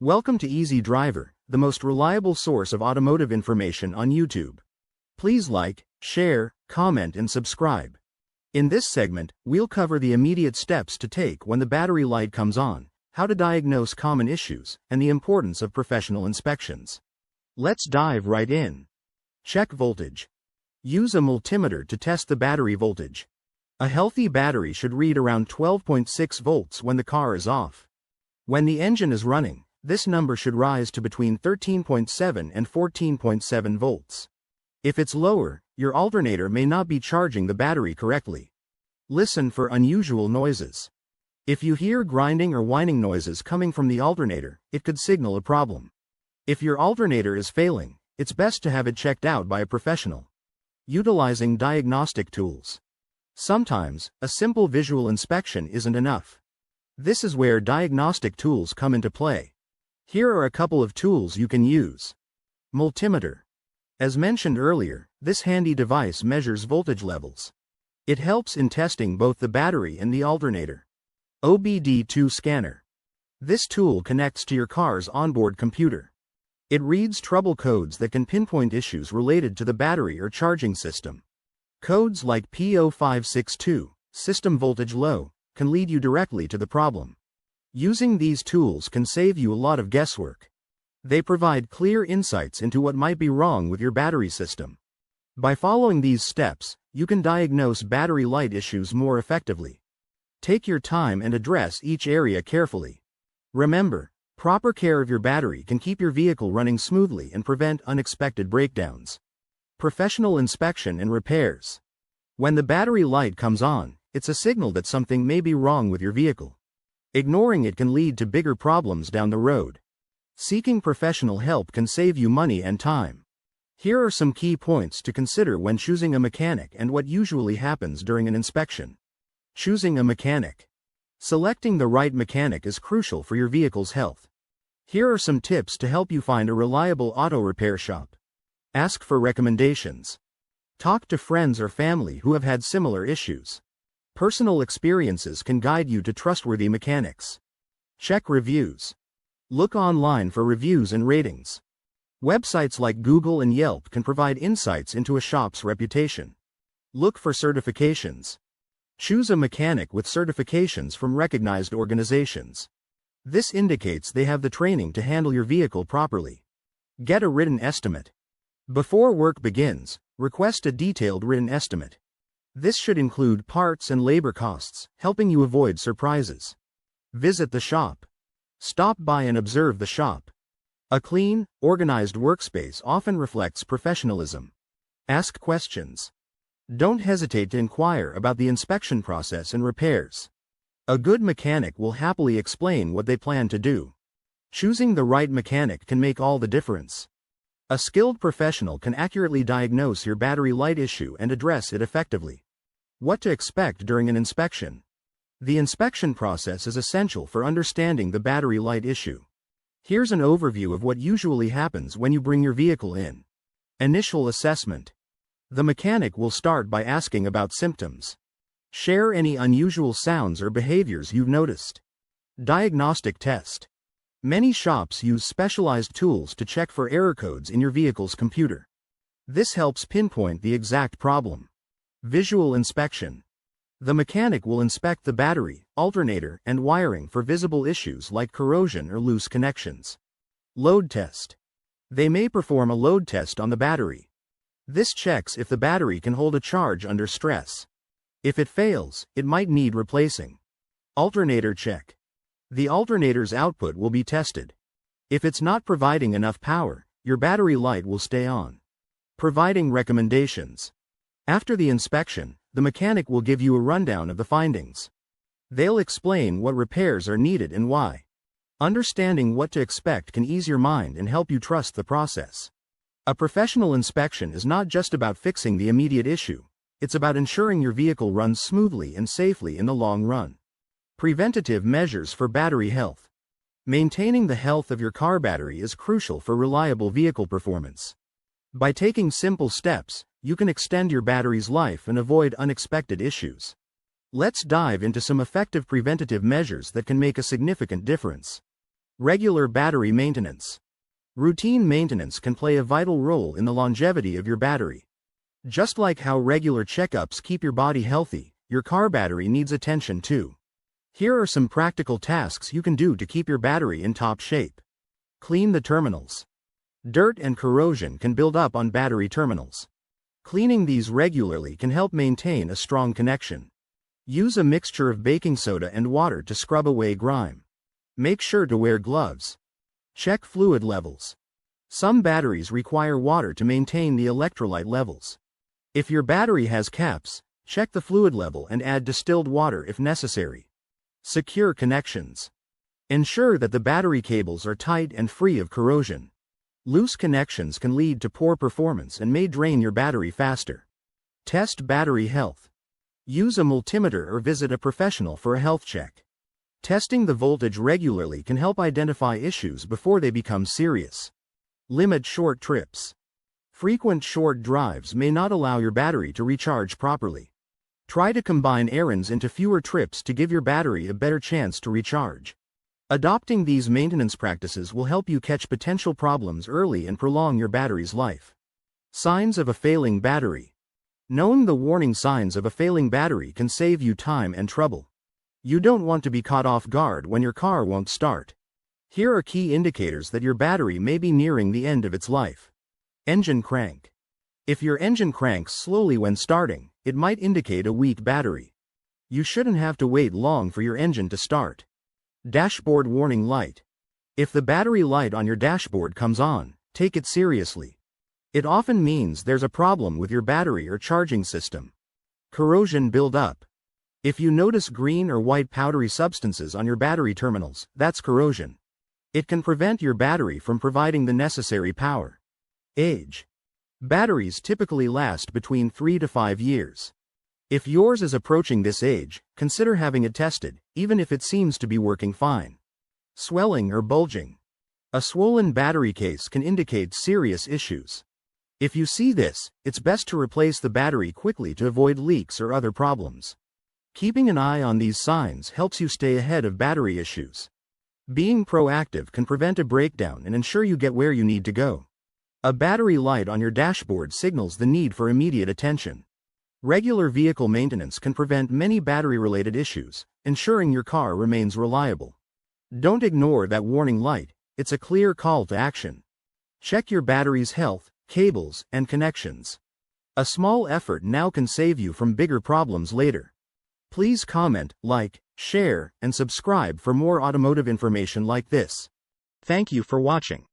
Welcome to Easy Driver, the most reliable source of automotive information on YouTube. Please like, share, comment and subscribe. In this segment, we'll cover the immediate steps to take when the battery light comes on, how to diagnose common issues, and the importance of professional inspections. Let's dive right in. Check voltage. Use a multimeter to test the battery voltage. A healthy battery should read around 12.6 volts when the car is off. When the engine is running, this number should rise to between 13.7 and 14.7 volts. If it's lower, your alternator may not be charging the battery correctly. Listen for unusual noises. If you hear grinding or whining noises coming from the alternator, it could signal a problem. If your alternator is failing, it's best to have it checked out by a professional. Utilizing diagnostic tools. Sometimes, a simple visual inspection isn't enough. This is where diagnostic tools come into play. Here are a couple of tools you can use. Multimeter. As mentioned earlier, this handy device measures voltage levels. It helps in testing both the battery and the alternator. OBD2 scanner. This tool connects to your car's onboard computer. It reads trouble codes that can pinpoint issues related to the battery or charging system. Codes like P0562, system voltage low, can lead you directly to the problem. Using these tools can save you a lot of guesswork. They provide clear insights into what might be wrong with your battery system. By following these steps, you can diagnose battery light issues more effectively. Take your time and address each area carefully. Remember, proper care of your battery can keep your vehicle running smoothly and prevent unexpected breakdowns. Professional inspection and repairs. When the battery light comes on, it's a signal that something may be wrong with your vehicle. Ignoring it can lead to bigger problems down the road. Seeking professional help can save you money and time. Here are some key points to consider when choosing a mechanic and what usually happens during an inspection. Choosing a mechanic. Selecting the right mechanic is crucial for your vehicle's health. Here are some tips to help you find a reliable auto repair shop. Ask for recommendations. Talk to friends or family who have had similar issues. Personal experiences can guide you to trustworthy mechanics. Check reviews. Look online for reviews and ratings. Websites like Google and Yelp can provide insights into a shop's reputation. Look for certifications. Choose a mechanic with certifications from recognized organizations. This indicates they have the training to handle your vehicle properly. Get a written estimate. Before work begins, request a detailed written estimate. This should include parts and labor costs, helping you avoid surprises. Visit the shop. Stop by and observe the shop. A clean, organized workspace often reflects professionalism. Ask questions. Don't hesitate to inquire about the inspection process and repairs. A good mechanic will happily explain what they plan to do. Choosing the right mechanic can make all the difference. A skilled professional can accurately diagnose your battery light issue and address it effectively. What to expect during an inspection. The inspection process is essential for understanding the battery light issue. Here's an overview of what usually happens when you bring your vehicle in. Initial assessment. The mechanic will start by asking about symptoms. Share any unusual sounds or behaviors you've noticed. Diagnostic test. Many shops use specialized tools to check for error codes in your vehicle's computer. This helps pinpoint the exact problem. Visual inspection. The mechanic will inspect the battery, alternator, and wiring for visible issues like corrosion or loose connections. Load test. They may perform a load test on the battery. This checks if the battery can hold a charge under stress. If it fails, it might need replacing. Alternator check. The alternator's output will be tested. If it's not providing enough power, your battery light will stay on. Providing recommendations. After the inspection, the mechanic will give you a rundown of the findings. They'll explain what repairs are needed and why. Understanding what to expect can ease your mind and help you trust the process. A professional inspection is not just about fixing the immediate issue, it's about ensuring your vehicle runs smoothly and safely in the long run. Preventative measures for battery health. Maintaining the health of your car battery is crucial for reliable vehicle performance. By taking simple steps, you can extend your battery's life and avoid unexpected issues. Let's dive into some effective preventative measures that can make a significant difference. Regular battery maintenance. Routine maintenance can play a vital role in the longevity of your battery. Just like how regular checkups keep your body healthy, your car battery needs attention too. Here are some practical tasks you can do to keep your battery in top shape. Clean the terminals. Dirt and corrosion can build up on battery terminals. Cleaning these regularly can help maintain a strong connection. Use a mixture of baking soda and water to scrub away grime. Make sure to wear gloves. Check fluid levels. Some batteries require water to maintain the electrolyte levels. If your battery has caps, check the fluid level and add distilled water if necessary. Secure connections. Ensure that the battery cables are tight and free of corrosion. Loose connections can lead to poor performance and may drain your battery faster. Test battery health. Use a multimeter or visit a professional for a health check. Testing the voltage regularly can help identify issues before they become serious. Limit short trips. Frequent short drives may not allow your battery to recharge properly. Try to combine errands into fewer trips to give your battery a better chance to recharge. Adopting these maintenance practices will help you catch potential problems early and prolong your battery's life. Signs of a failing battery. Knowing the warning signs of a failing battery can save you time and trouble. You don't want to be caught off guard when your car won't start. Here are key indicators that your battery may be nearing the end of its life. Engine crank. If your engine cranks slowly when starting, it might indicate a weak battery. You shouldn't have to wait long for your engine to start. Dashboard warning light. If the battery light on your dashboard comes on, take it seriously. It often means there's a problem with your battery or charging system. Corrosion buildup. If you notice green or white powdery substances on your battery terminals, that's corrosion. It can prevent your battery from providing the necessary power. Age. Batteries typically last between 3 to 5 years. If yours is approaching this age, consider having it tested, even if it seems to be working fine. Swelling or bulging. A swollen battery case can indicate serious issues. If you see this, it's best to replace the battery quickly to avoid leaks or other problems. Keeping an eye on these signs helps you stay ahead of battery issues. Being proactive can prevent a breakdown and ensure you get where you need to go. A battery light on your dashboard signals the need for immediate attention. Regular vehicle maintenance can prevent many battery-related issues, ensuring your car remains reliable. Don't ignore that warning light, it's a clear call to action. Check your battery's health, cables, and connections. A small effort now can save you from bigger problems later. Please comment, like, share, and subscribe for more automotive information like this. Thank you for watching.